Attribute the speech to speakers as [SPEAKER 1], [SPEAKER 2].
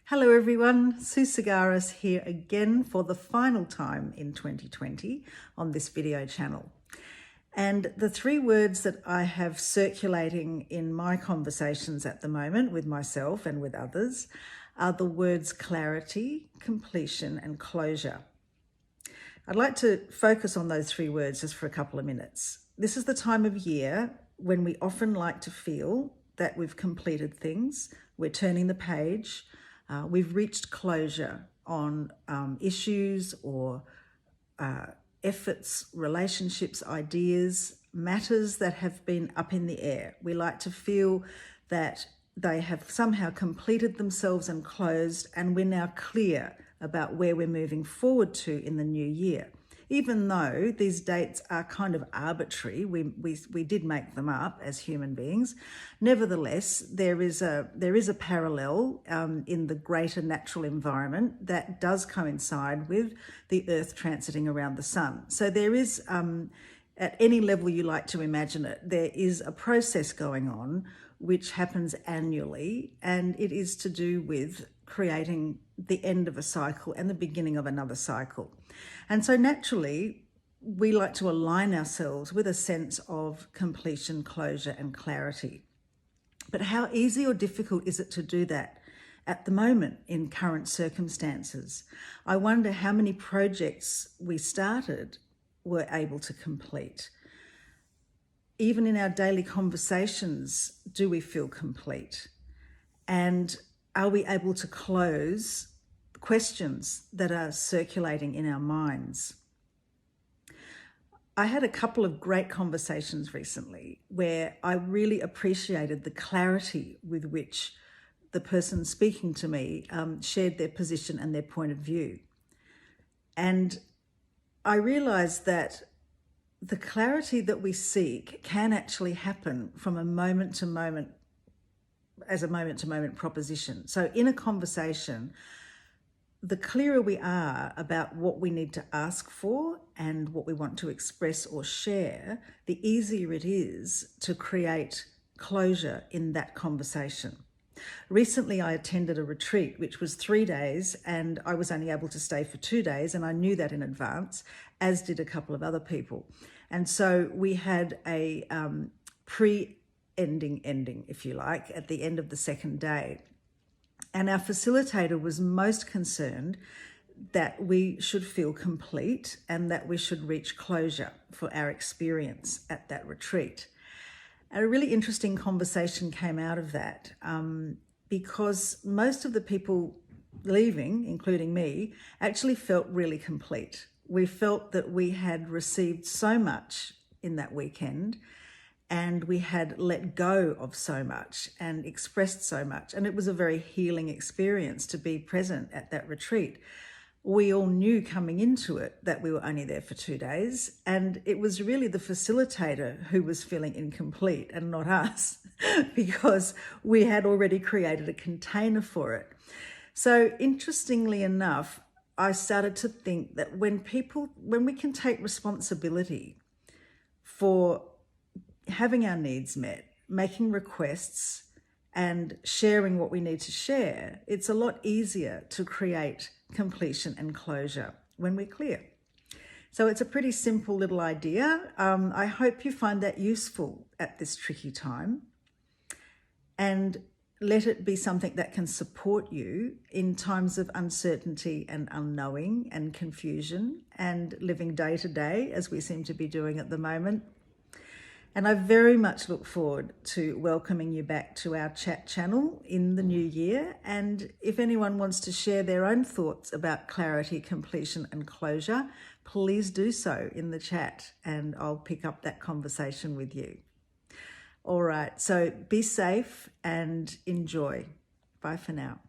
[SPEAKER 1] Hello everyone, Sue Sagaris here again for the final time in 2020 on this video channel. And the three words that I have circulating in my conversations at the moment with myself and with others are the words clarity, completion, and closure. I'd like to focus on those three words just for a couple of minutes. This is the time of year when we often like to feel that we've completed things, we're turning the page, we've reached closure on issues or efforts, relationships, ideas, matters that have been up in the air. We like to feel that they have somehow completed themselves and closed, and we're now clear about where we're moving forward to in the new year. Even though these dates are kind of arbitrary, we did make them up as human beings. Nevertheless, there is a parallel in the greater natural environment that does coincide with the Earth transiting around the Sun. So there is, at any level you like to imagine it, there is a process going on which happens annually, and it is to do with creating the end of a cycle and the beginning of another cycle. And so naturally, we like to align ourselves with a sense of completion, closure, and clarity. But how easy or difficult is it to do that at the moment in current circumstances? I wonder how many projects we started were able to complete. Even in our daily conversations, do we feel complete? And are we able to close questions that are circulating in our minds? I had a couple of great conversations recently where I really appreciated the clarity with which the person speaking to me shared their position and their point of view. And I realized that the clarity that we seek can actually happen from a moment to moment, as a moment-to-moment proposition. So in a conversation, the clearer we are about what we need to ask for and what we want to express or share, the easier it is to create closure in that conversation. Recently, I attended a retreat, which was 3 days, and I was only able to stay for 2 days, and I knew that in advance, as did a couple of other people. And so we had a ending, if you like, at the end of the second day. And our facilitator was most concerned that we should feel complete and that we should reach closure for our experience at that retreat. And a really interesting conversation came out of that because most of the people leaving, including me, actually felt really complete. We felt that we had received so much in that weekend, and we had let go of so much and expressed so much. And it was a very healing experience to be present at that retreat. We all knew coming into it that we were only there for 2 days, and it was really the facilitator who was feeling incomplete and not us because we had already created a container for it. So interestingly enough, I started to think that when we can take responsibility for having our needs met, making requests, and sharing what we need to share, it's a lot easier to create completion and closure when we're clear. So it's a pretty simple little idea. I hope you find that useful at this tricky time, and let it be something that can support you in times of uncertainty and unknowing and confusion and living day to day, as we seem to be doing at the moment. And I very much look forward to welcoming you back to our chat channel in the new year. And if anyone wants to share their own thoughts about clarity, completion, and closure, please do so in the chat, and I'll pick up that conversation with you. All right, so be safe and enjoy. Bye for now.